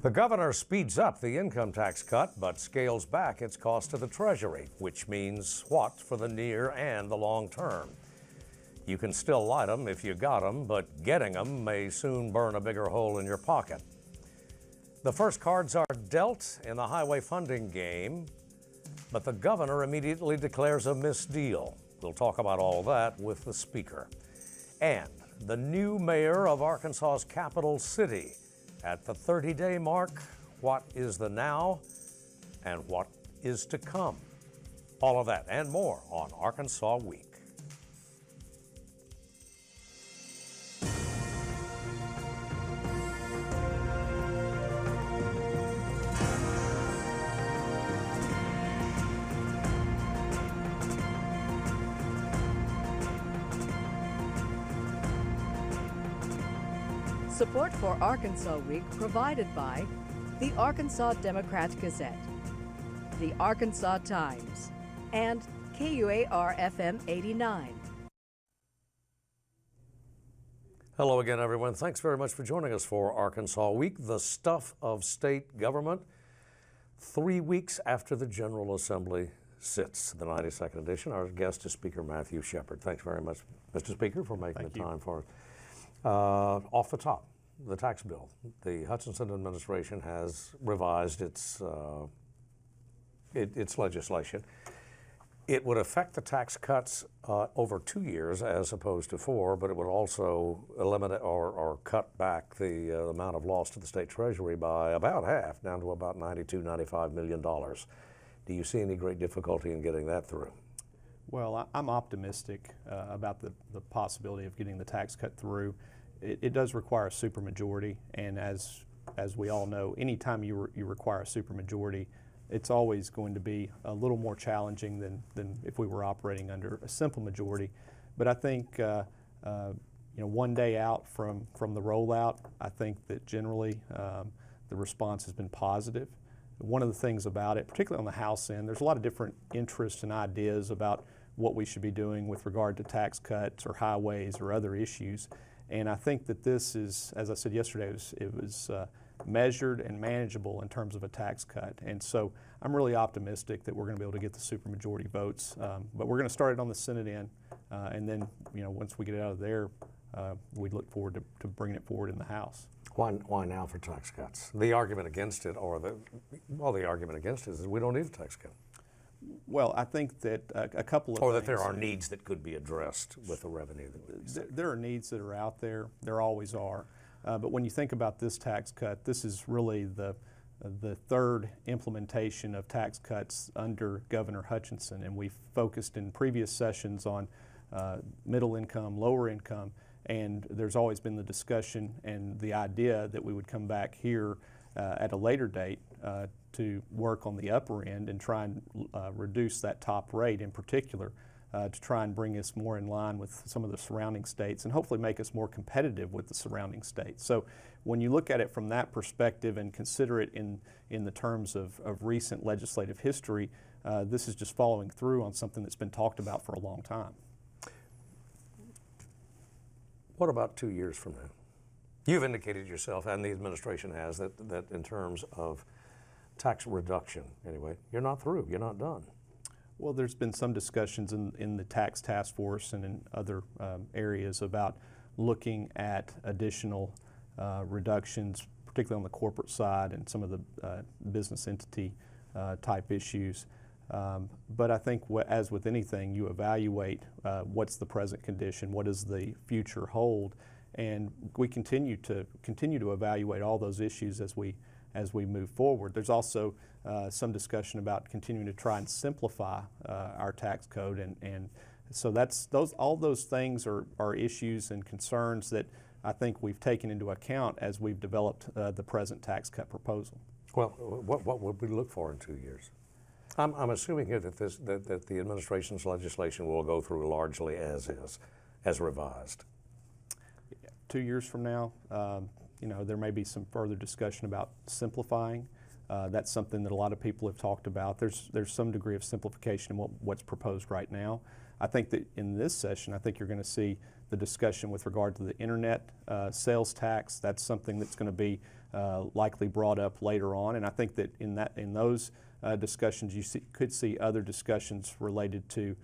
The governor speeds up the income tax cut, but scales back its cost to the treasury, which means what for the near and the long term? You can still light them if you got them, but getting them may soon burn a bigger hole in your pocket. The first cards are dealt in the highway funding game, but the governor immediately declares a misdeal. We'll talk about all that with the speaker. And the new mayor of Arkansas's capital city. At the 30-day mark, what is the now and what is to come? All of that and more on Arkansas Week. Support for Arkansas Week provided by the Arkansas Democrat-Gazette, the Arkansas Times, and KUAR-FM 89. Hello again, everyone. Thanks very much for joining us for Arkansas Week, the stuff of state government. 3 weeks after the General Assembly sits, the 92nd edition. Our guest is Speaker Matthew Shepard. Thanks very much, Mr. Speaker, for making the time for us. Off the top, the tax bill. The Hutchinson administration has revised its legislation. It would affect the tax cuts over 2 years as opposed to 4, but it would also eliminate or cut back the amount of loss to the state treasury by about half, down to about $92–95 million. Do you see any great difficulty in getting that through? Well, I'm optimistic about the possibility of getting the tax cut through. It does require a supermajority, and as we all know, anytime you require a supermajority, it's always going to be a little more challenging than if we were operating under a simple majority. But I think one day out from the rollout, I think that generally the response has been positive. One of the things about it, particularly on the House end, there's a lot of different interests and ideas about what we should be doing with regard to tax cuts or highways or other issues. And I think that this is, as I said yesterday, it was measured and manageable in terms of a tax cut. And so I'm really optimistic that we're going to be able to get the supermajority votes. But we're going to start it on the Senate end, and then once we get it out of there, we look forward to bringing it forward in the House. Why now for tax cuts? The argument against it, the argument against it is that we don't need a tax cut. Well, I think that a couple of Or that there are needs that could be addressed with the revenue that we see. There are needs that are out there. There always are. But when you think about this tax cut, this is really the third implementation of tax cuts under Governor Hutchinson. And we've focused in previous sessions on middle income, lower income, and there's always been the discussion and the idea that we would come back here at a later date to work on the upper end and try and reduce that top rate in particular to try and bring us more in line with some of the surrounding states and hopefully make us more competitive with the surrounding states. So when you look at it from that perspective and consider it in the terms of recent legislative history, this is just following through on something that's been talked about for a long time. What about 2 years from now? You've indicated yourself, and the administration has, that in terms of tax reduction, anyway, you're not through, you're not done. Well, there's been some discussions in the tax task force and in other areas about looking at additional reductions, particularly on the corporate side and some of the business entity type issues. But I think as with anything, you evaluate what's the present condition, what does the future hold, and we continue to evaluate all those issues as we move forward. There's also some discussion about continuing to try and simplify our tax code, and so all those things are issues and concerns that I think we've taken into account as we've developed the present tax cut proposal. Well, what would we look for in 2 years? I'm assuming here that that the administration's legislation will go through largely as is, as revised. 2 years from now, there may be some further discussion about simplifying. That's something that a lot of people have talked about. There's some degree of simplification in what's proposed right now. I think that in this session, I think you're going to see the discussion with regard to the internet sales tax. That's something that's going to be likely brought up later on. And I think that in those discussions, could see other discussions related to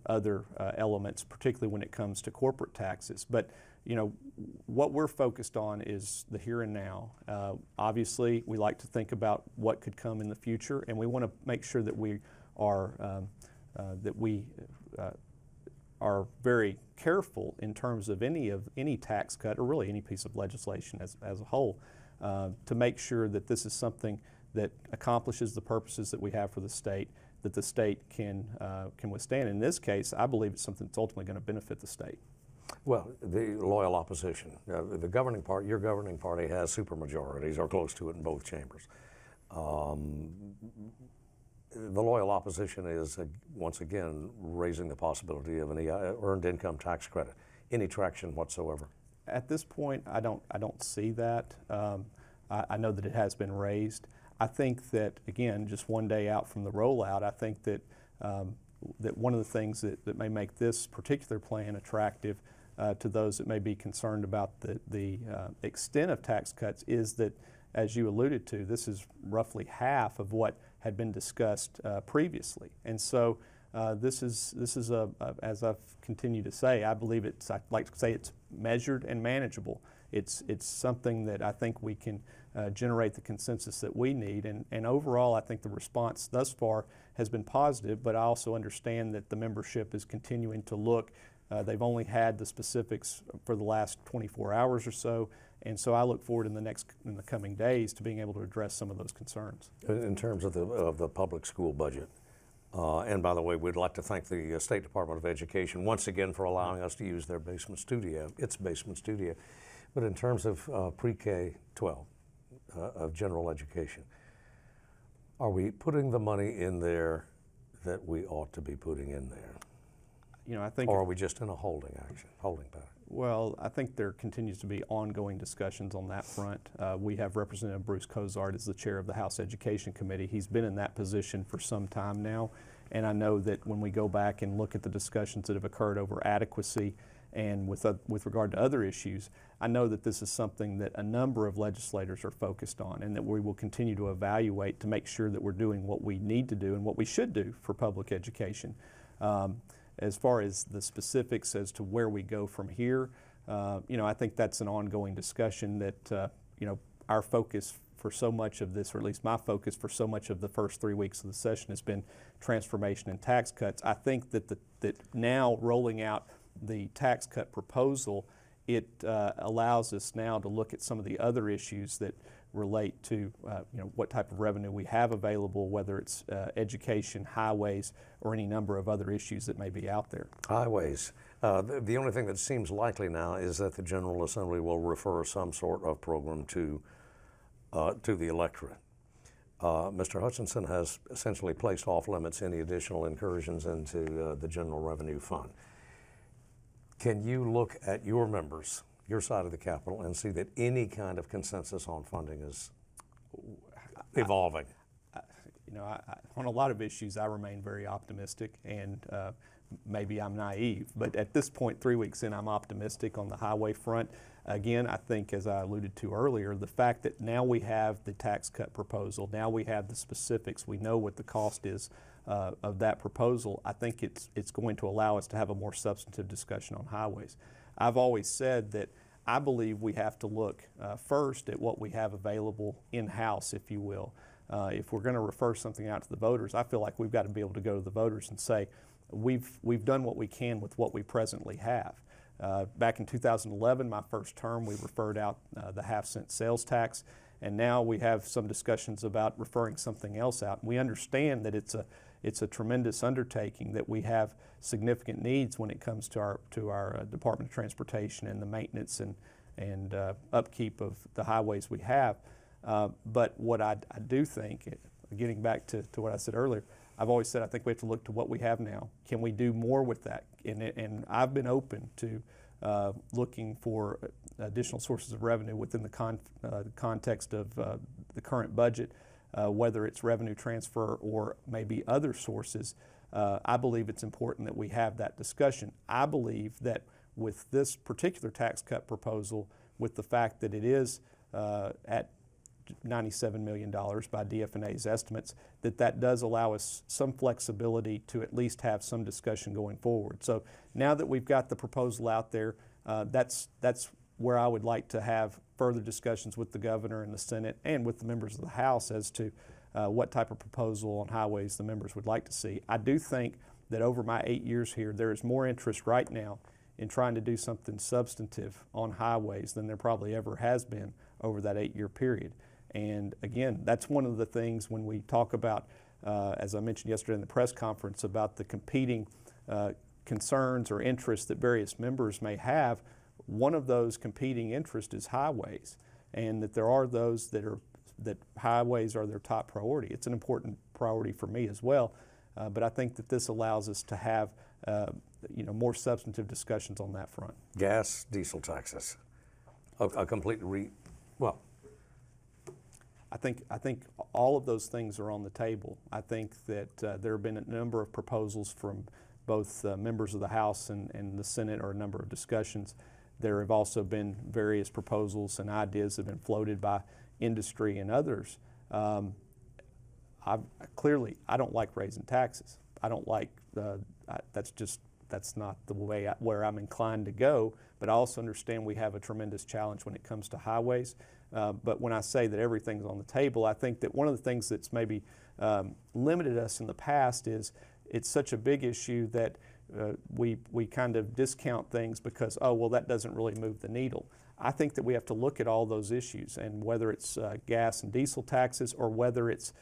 other elements, particularly when it comes to corporate taxes. But what we're focused on is the here and now. Obviously, we like to think about what could come in the future, and we want to make sure that we are are very careful in terms of any tax cut, or really any piece of legislation as a whole, to make sure that this is something that accomplishes the purposes that we have for the state, that the state can withstand. In this case, I believe it's something that's ultimately going to benefit the state. Well, the loyal opposition, the governing party, your governing party has supermajorities or close to it in both chambers. The loyal opposition is once again raising the possibility of an earned income tax credit. Any traction whatsoever? At this point, I don't see that. I know that it has been raised. I think that, again, just one day out from the rollout, I think that that one of the things that may make this particular plan attractive to those that may be concerned about the extent of tax cuts is that, as you alluded to, this is roughly half of what had been discussed previously. And so this is as I've continued to say, I believe I like to say it's measured and manageable. It's something that I think we can generate the consensus that we need. And overall, I think the response thus far has been positive, but I also understand that the membership is continuing to look. They've only had the specifics for the last 24 hours or so, and so I look forward in the coming days to being able to address some of those concerns. In terms of the public school budget, and by the way, we'd like to thank the State Department of Education once again for allowing us to use their basement studio, its basement studio. But in terms of pre-K-12, of general education, are we putting the money in there that we ought to be putting in there? I think, or are we just in a holding pattern? Well, I think there continues to be ongoing discussions on that front. We have Representative Bruce Cozart as the chair of the House Education Committee. He's been in that position for some time now, and I know that when we go back and look at the discussions that have occurred over adequacy and with regard to other issues, I know that this is something that a number of legislators are focused on, and that we will continue to evaluate to make sure that we're doing what we need to do and what we should do for public education. As far as the specifics as to where we go from here, I think that's an ongoing discussion that, our focus for so much of this, or at least my focus for so much of the first 3 weeks of the session, has been transformation and tax cuts. I think that that now rolling out the tax cut proposal, it allows us now to look at some of the other issues that relate to what type of revenue we have available, whether it's education, highways, or any number of other issues that may be out there. Highways. The only thing that seems likely now is that the General Assembly will refer some sort of program to the electorate. Mr. Hutchinson has essentially placed off limits any additional incursions into the General Revenue Fund. Can you look at your members, your side of the Capitol, and see that any kind of consensus on funding is evolving? On a lot of issues, I remain very optimistic, and maybe I'm naive, but at this point, 3 weeks in, I'm optimistic on the highway front. Again, I think, as I alluded to earlier, the fact that now we have the tax cut proposal, now we have the specifics, we know what the cost is of that proposal, I think it's going to allow us to have a more substantive discussion on highways. I've always said that I believe we have to look first at what we have available in-house, if you will. If we're going to refer something out to the voters, I feel like we've got to be able to go to the voters and say, we've done what we can with what we presently have. Back in 2011, my first term, we referred out the half-cent sales tax, and now we have some discussions about referring something else out. And we understand that it's a tremendous undertaking, that we have significant needs when it comes to our Department of Transportation and the maintenance and upkeep of the highways we have. But what I do think, getting back to what I said earlier, I've always said I think we have to look to what we have now. Can we do more with that? And I've been open to looking for additional sources of revenue within the context of the current budget, whether it's revenue transfer or maybe other sources. I believe it's important that we have that discussion. I believe that with this particular tax cut proposal, with the fact that it is at $97 million by DFNA's estimates, that does allow us some flexibility to at least have some discussion going forward. So now that we've got the proposal out there, that's where I would like to have further discussions with the governor and the Senate and with the members of the House as to what type of proposal on highways the members would like to see. I do think that over my 8 years here, there is more interest right now in trying to do something substantive on highways than there probably ever has been over that 8-year period. And again, that's one of the things when we talk about, as I mentioned yesterday in the press conference, about the competing concerns or interests that various members may have. One of those competing interests is highways, and that there are those that highways are their top priority. It's an important priority for me as well, but I think that this allows us to have more substantive discussions on that front. Gas, diesel taxes, a complete I think all of those things are on the table. I think that there have been a number of proposals from both members of the House and the Senate, or a number of discussions. There have also been various proposals and ideas that have been floated by industry and others. Clearly, I don't like raising taxes. I don't like, that's not the way where I'm inclined to go, but I also understand we have a tremendous challenge when it comes to highways. But when I say that everything's on the table, I think that one of the things that's maybe limited us in the past is it's such a big issue that we kind of discount things because, oh, well, that doesn't really move the needle. I think that we have to look at all those issues, and whether it's gas and diesel taxes or whether it's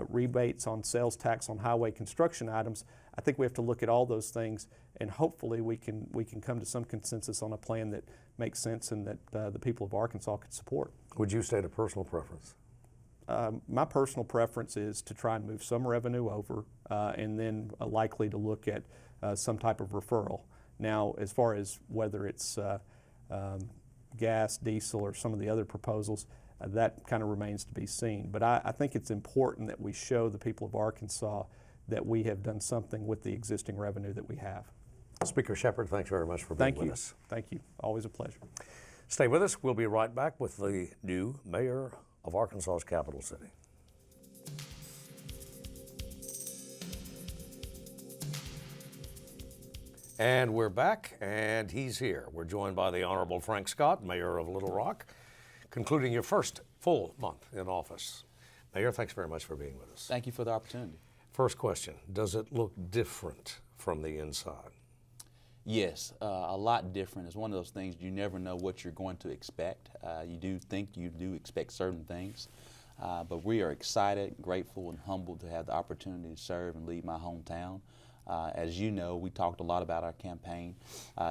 rebates on sales tax on highway construction items, I think we have to look at all those things, and hopefully we can come to some consensus on a plan that makes sense and that the people of Arkansas could support. Would you state a personal preference? My personal preference is to try and move some revenue over and then likely to look at some type of referral. Now, as far as whether it's gas, diesel, or some of the other proposals, that kind of remains to be seen. But I think it's important that we show the people of Arkansas that we have done something with the existing revenue that we have. Speaker Shepherd, thanks very much for being with us. Thank you. Always a pleasure. Stay with us. We'll be right back with the new mayor of Arkansas's capital city. And we're back, and he's here. We're joined by the Honorable Frank Scott, Mayor of Little Rock, concluding your first full month in office. Mayor, thanks very much for being with us. Thank you for the opportunity. First question, does it look different from the inside? Yes, a lot different. It's one of those things you never know what you're going to expect. You do expect certain things, but we are excited, grateful, and humbled to have the opportunity to serve and lead my hometown. As you know, we talked a lot about our campaign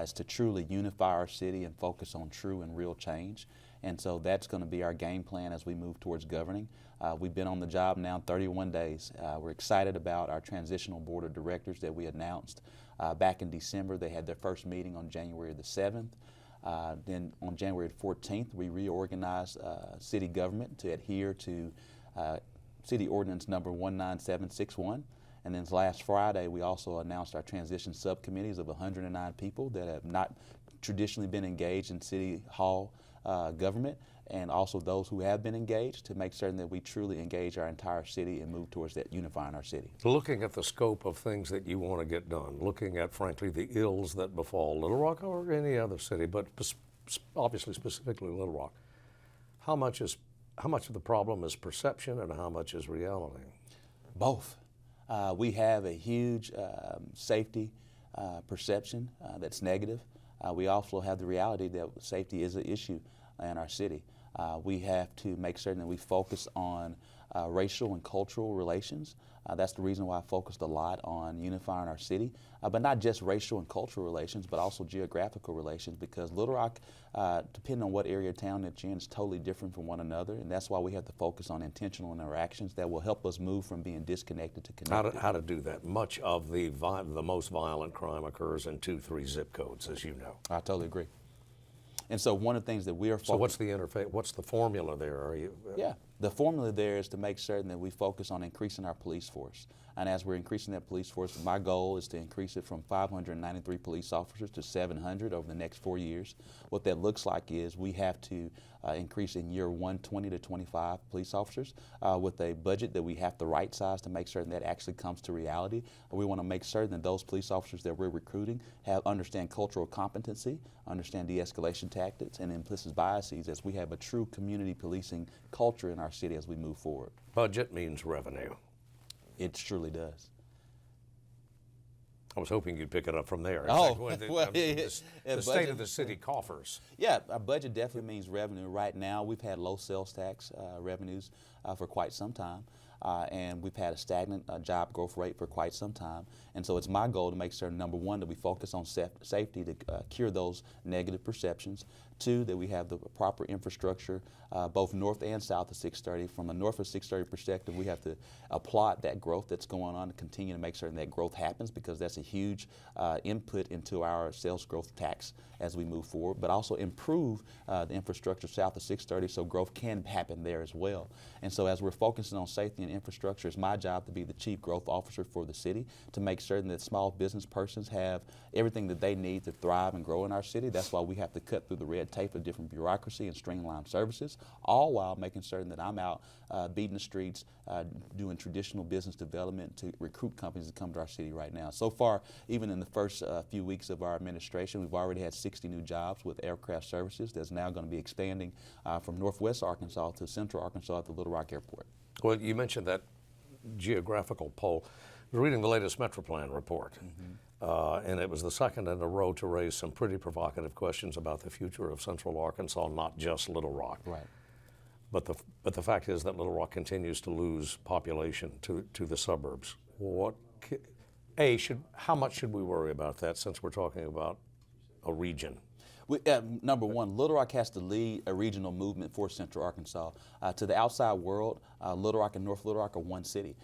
is to truly unify our city and focus on true and real change. And so that's going to be our game plan as we move towards governing. We've been on the job now 31 days. We're excited about our transitional board of directors that we announced back in December. They had their first meeting on January the 7th. Then on January 14th, we reorganized city government to adhere to City Ordinance number 19761. And then last Friday, we also announced our transition subcommittees of 109 people that have not traditionally been engaged in City Hall government, and also those who have been engaged, to make certain that we truly engage our entire city and move towards that unifying our city. Looking at the scope of things that you want to get done, looking at, frankly, the ills that befall Little Rock or any other city, but obviously specifically Little Rock, how much of the problem is perception and how much is reality? Both. We have a huge safety perception that's negative. We also have the reality that safety is an issue in our city. We have to make certain that we focus on racial and cultural relations. That's the reason why I focused a lot on unifying our city, but not just racial and cultural relations, but also geographical relations, because Little Rock, depending on what area of town that you're in, is totally different from one another, and that's why we have to focus on intentional interactions that will help us move from being disconnected to connected. How to do that? Much of the most violent crime occurs in 2-3 zip codes, as you know. I totally agree. And so one of the things that we are focused. So what's the interface? What's the formula there? Are you? Yeah. The formula there is to make certain that we focus on increasing our police force. And as we're increasing that police force, my goal is to increase it from 593 police officers to 700 over the next 4 years. What that looks like is we have to increase in year 1, 20 to 25 police officers with a budget that we have to right size to make certain that actually comes to reality. We want to make certain that those police officers that we're recruiting understand cultural competency, understand de-escalation tactics, and implicit biases as we have a true community policing culture in our city as we move forward. Budget means revenue. It surely does. I was hoping you'd pick it up from there. Oh, the state of the city coffers. Yeah, our budget definitely means revenue. Right now, we've had low sales tax revenues for quite some time. And we've had a stagnant job growth rate for quite some time. And so it's my goal to make certain, number one, that we focus on safety to cure those negative perceptions. Two, that we have the proper infrastructure both north and south of 630. From a north of 630 perspective, we have to applaud that growth that's going on to continue to make certain that growth happens, because that's a huge input into our sales growth tax as we move forward, but also improve the infrastructure south of 630 so growth can happen there as well. And so as we're focusing on safety and infrastructure, it's my job to be the chief growth officer for the city to make certain that small business persons have everything that they need to thrive and grow in our city. That's why we have to cut through the red tape of different bureaucracy and streamline services, all while making certain that I'm out beating the streets, doing traditional business development to recruit companies to come to our city right now. So far, even in the first few weeks of our administration, we've already had 60 new jobs with aircraft services that's now going to be expanding from northwest Arkansas to central Arkansas at the Little Rock Airport. Well, you mentioned that geographical poll. I was reading the latest Metroplan report, and it was the second in a row to raise some pretty provocative questions about the future of central Arkansas, not just Little Rock. Right. But the fact is that Little Rock continues to lose population to the suburbs. How much should we worry about that, since we're talking about a region? Number one, Little Rock has to lead a regional movement for Central Arkansas. To the outside world, Little Rock and North Little Rock are one city.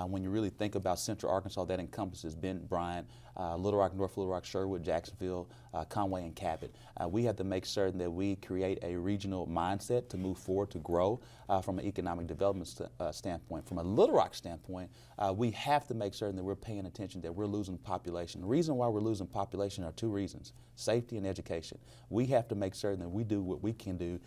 When you really think about Central Arkansas, that encompasses Benton, Bryant, Little Rock, North Little Rock, Sherwood, Jacksonville, Conway, and Cabot. We have to make certain that we create a regional mindset to move forward, to grow from an economic development standpoint. From a Little Rock standpoint, we have to make certain that we're paying attention, that we're losing population. The reason why we're losing population are two reasons: safety and education. We have to make certain that we do what we can do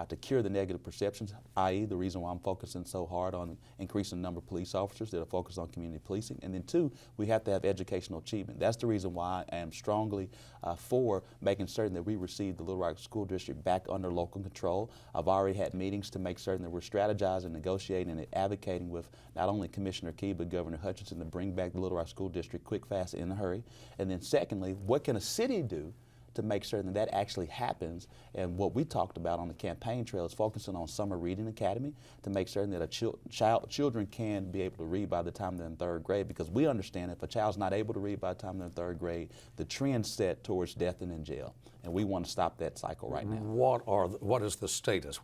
to cure the negative perceptions, i.e. the reason why I'm focusing so hard on increasing the number of police officers that are focused on community policing. And then two, we have to have educational achievement. That's the reason why I am strongly for making certain that we receive the Little Rock School District back under local control. I've already had meetings to make certain that we're strategizing, negotiating, and advocating with not only Commissioner Key but Governor Hutchinson to bring back the Little Rock School District quick, fast, and in a hurry. And then secondly, what can a city do to make certain that actually happens? And what we talked about on the campaign trail is focusing on Summer Reading Academy to make certain that children can be able to read by the time they're in third grade, because we understand if a child's not able to read by the time they're in third grade, the trend's set towards death and in jail. And we want to stop that cycle right now. What is the status?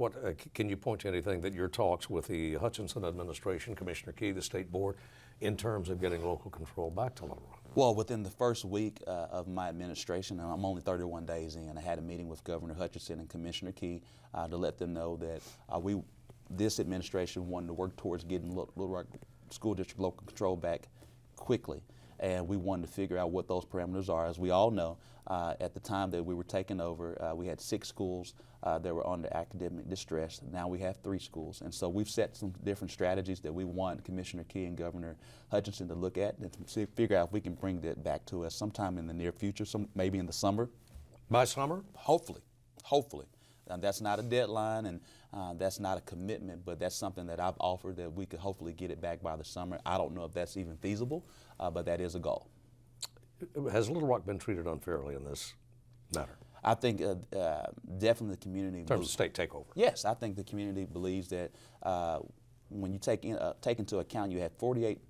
Can you point to anything that your talks with the Hutchinson administration, Commissioner Key, the state board, in terms of getting local control back to Little Rock? Well, within the first week of my administration, and I'm only 31 days in, I had a meeting with Governor Hutchinson and Commissioner Key to let them know that this administration wanted to work towards getting Little Rock School District local control back quickly. And we wanted to figure out what those parameters are. As we all know, at the time that we were taking over, we had 6 schools that were under academic distress. Now we have 3 schools. And so we've set some different strategies that we want Commissioner Key and Governor Hutchinson to look at and to figure out if we can bring that back to us sometime in the near future, maybe in the summer. By summer? Hopefully. And that's not a deadline, and that's not a commitment, but that's something that I've offered, that we could hopefully get it back by the summer. I don't know if that's even feasible, but that is a goal. Has Little Rock been treated unfairly in this matter? I think definitely the community. In terms of state takeover? Yes, I think the community believes that when you take into account you had 48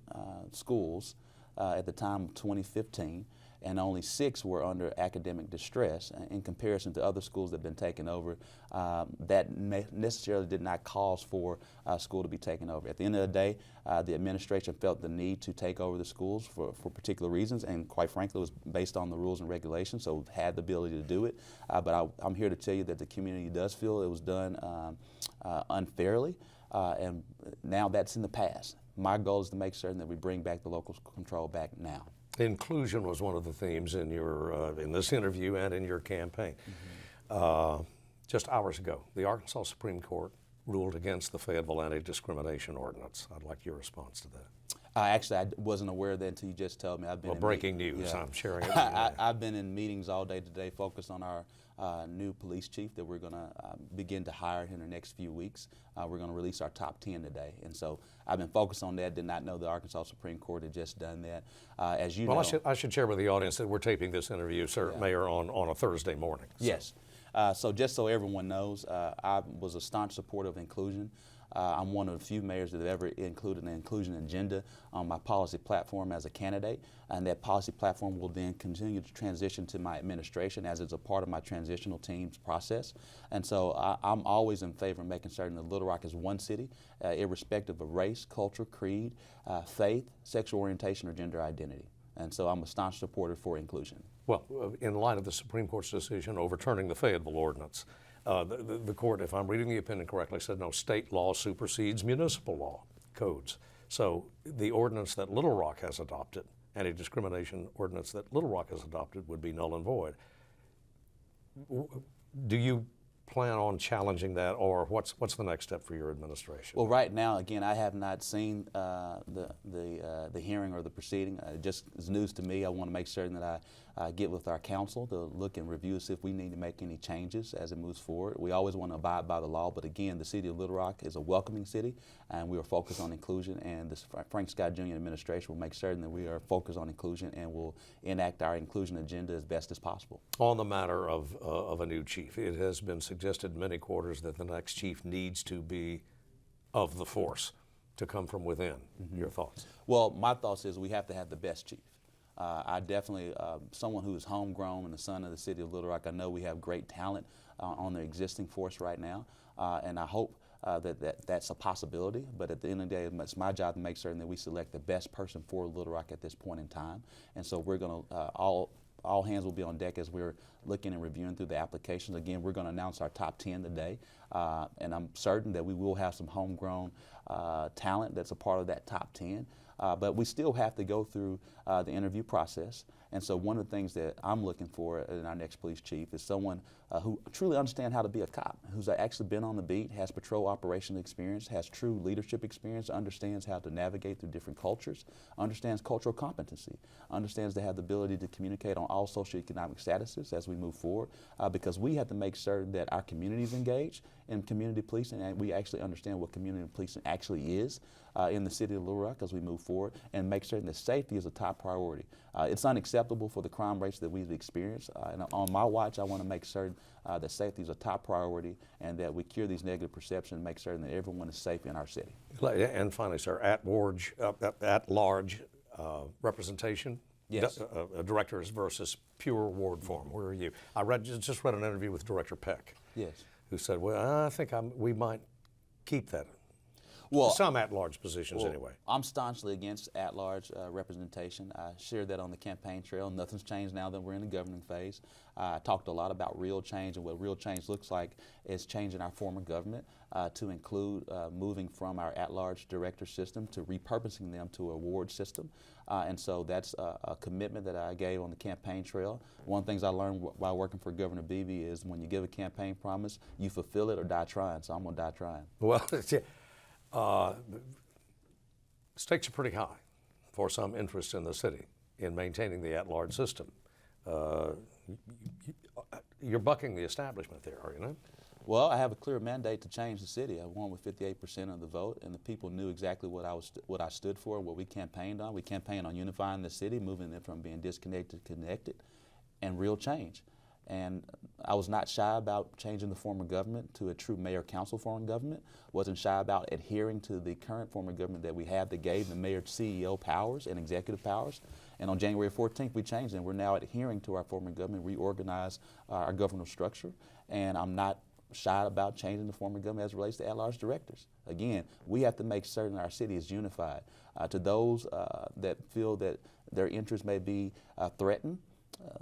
schools at the time of 2015, and only 6 were under academic distress in comparison to other schools that have been taken over. That necessarily did not cause for school to be taken over. At the end of the day, the administration felt the need to take over the schools for particular reasons, and quite frankly, it was based on the rules and regulations, so had the ability to do it. But I'm here to tell you that the community does feel it was done unfairly. and now that's in the past. My goal is to make certain that we bring back the local control back now. Inclusion was one of the themes in your in this interview and in your campaign. Just hours ago, the Arkansas Supreme Court ruled against the Fayetteville Anti-Discrimination Ordinance. I'd like your response to that. Actually, I wasn't aware of that until you just told me. I've been Well, breaking news. Yeah. I'm sharing it. I've been in meetings all day today focused on our new police chief that we're going to begin to hire in the next few weeks. We're going to release our top 10 today. And so I've been focused on that. Did not know the Arkansas Supreme Court had just done that. As you know. I should share with the audience that we're taping this interview, sir, Mayor, on a Thursday morning. So. Yes. So just so everyone knows, I was a staunch supporter of inclusion. I'm one of the few mayors that have ever included an inclusion agenda on my policy platform as a candidate, and that policy platform will then continue to transition to my administration as it's a part of my transitional team's process. And so I'm always in favor of making certain that Little Rock is one city, irrespective of race, culture, creed, faith, sexual orientation, or gender identity. And so I'm a staunch supporter for inclusion. Well, in light of the Supreme Court's decision overturning the Fayetteville Ordinance, the court, if I'm reading the opinion correctly, said no, state law supersedes municipal law codes. So the ordinance that Little Rock has adopted, anti-discrimination ordinance that Little Rock has adopted, would be null and void. Do you plan on challenging that, or what's the next step for your administration? Well, right now, again, I have not seen the hearing or the proceeding. It just is news to me. I want to make certain that I get with our council to look and review see if we need to make any changes as it moves forward. We always want to abide by the law, but again, the city of Little Rock is a welcoming city, and we are focused on inclusion, and the Frank Scott Jr. administration will make certain that we are focused on inclusion and will enact our inclusion agenda as best as possible. On the matter of a new chief, it has been suggested in many quarters that the next chief needs to be of the force, to come from within. Your thoughts? Well, my thoughts is we have to have the best chief. I definitely, someone who is homegrown and the son of the city of Little Rock, I know we have great talent on the existing force right now, and I hope that's a possibility, but at the end of the day, it's my job to make certain that we select the best person for Little Rock at this point in time. And so we're going to, all hands will be on deck as we're looking and reviewing through the applications. Again, we're going to announce our top 10 today, and I'm certain that we will have some homegrown talent that's a part of that top 10. But we still have to go through the interview process. And so one of the things that I'm looking for in our next police chief is someone who truly understands how to be a cop, who's actually been on the beat, has patrol operational experience, has true leadership experience, understands how to navigate through different cultures, understands cultural competency, understands to have the ability to communicate on all socioeconomic statuses as we move forward, because we have to make certain that our community is engaged in community policing, and we actually understand what community policing actually is in the city of Little Rock as we move forward, and make certain that safety is a top priority. It's unacceptable for the crime rates that we've experienced, and on my watch I want to make certain that safety is a top priority and that we cure these negative perceptions and make certain that everyone is safe in our city. And finally, sir, at-large representation? Yes. Directors versus pure ward form. Where are you? I just read an interview with Director Peck. Yes. Who said, well, I think we might keep that. Well, some at-large positions anyway. I'm staunchly against at-large representation. I shared that on the campaign trail. Nothing's changed now that we're in the governing phase. I talked a lot about real change, and what real change looks like is changing our form of government to include moving from our at-large director system to repurposing them to a ward system. And so that's a commitment that I gave on the campaign trail. One of the things I learned while working for Governor Beebe is when you give a campaign promise, you fulfill it or die trying. So I'm going to die trying. Well, stakes are pretty high for some interest in the city in maintaining the at-large system. You're bucking the establishment there, are you not? Well, I have a clear mandate to change the city. I won with 58% of the vote, and the people knew exactly what I stood for, what we campaigned on. We campaigned on unifying the city, moving it from being disconnected to connected, and real change. And I was not shy about changing the form of government to a true mayor-council form of government. Wasn't shy about adhering to the current form of government that we have that gave the mayor CEO powers and executive powers. And on January 14th, we changed, and we're now adhering to our form of government, reorganize our governmental structure. And I'm not shy about changing the form of government as it relates to at-large directors. Again, we have to make certain our city is unified. To those that feel that their interests may be threatened,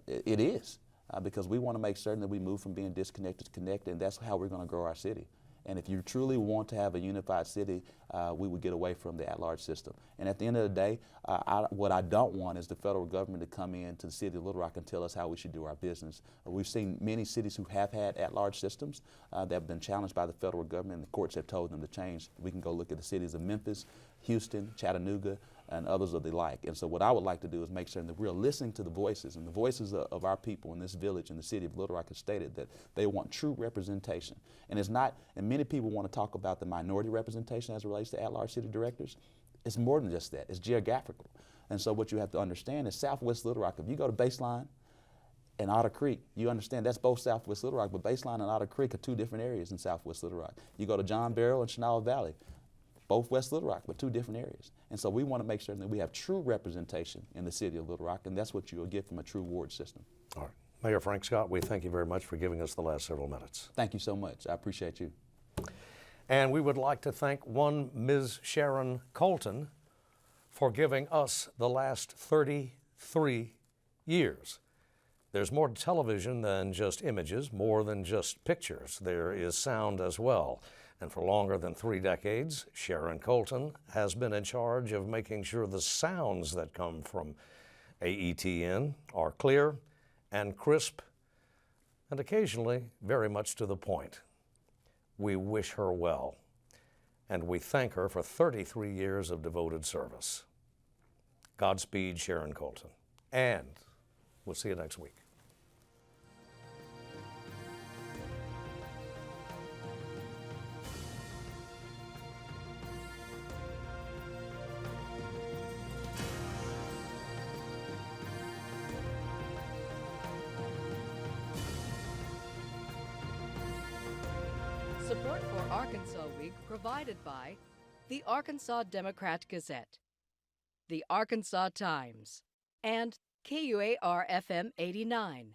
it is. Because we want to make certain that we move from being disconnected to connected, and that's how we're going to grow our city. And if you truly want to have a unified city, we would get away from the at-large system. And at the end of the day, what I don't want is the federal government to come into the city of Little Rock and tell us how we should do our business. We've seen many cities who have had at-large systems that have been challenged by the federal government, and the courts have told them to change. We can go look at the cities of Memphis, Houston, Chattanooga, and others of the like. And so what I would like to do is make sure that we're listening to the voices, and the voices of our people in this village in the city of Little Rock have stated that they want true representation. And it's not, and many people want to talk about the minority representation as it relates to at-large city directors. It's more than just that, it's geographical. And so what you have to understand is Southwest Little Rock, if you go to Baseline and Otter Creek, you understand that's both Southwest Little Rock, but Baseline and Otter Creek are two different areas in Southwest Little Rock. You go to John Barrow and Chenal Valley, both West Little Rock, but two different areas. And so we want to make sure that we have true representation in the city of Little Rock, and that's what you'll get from a true ward system. All right. Mayor Frank Scott, we thank you very much for giving us the last several minutes. Thank you so much. I appreciate you. And we would like to thank one Ms. Sharon Colton for giving us the last 33 years. There's more to television than just images, more than just pictures. There is sound as well. And for longer than 3 decades, Sharon Colton has been in charge of making sure the sounds that come from AETN are clear and crisp and occasionally very much to the point. We wish her well, and we thank her for 33 years of devoted service. Godspeed, Sharon Colton. And we'll see you next week. Support for Arkansas Week provided by the Arkansas Democrat-Gazette, the Arkansas Times, and KUAR-FM 89.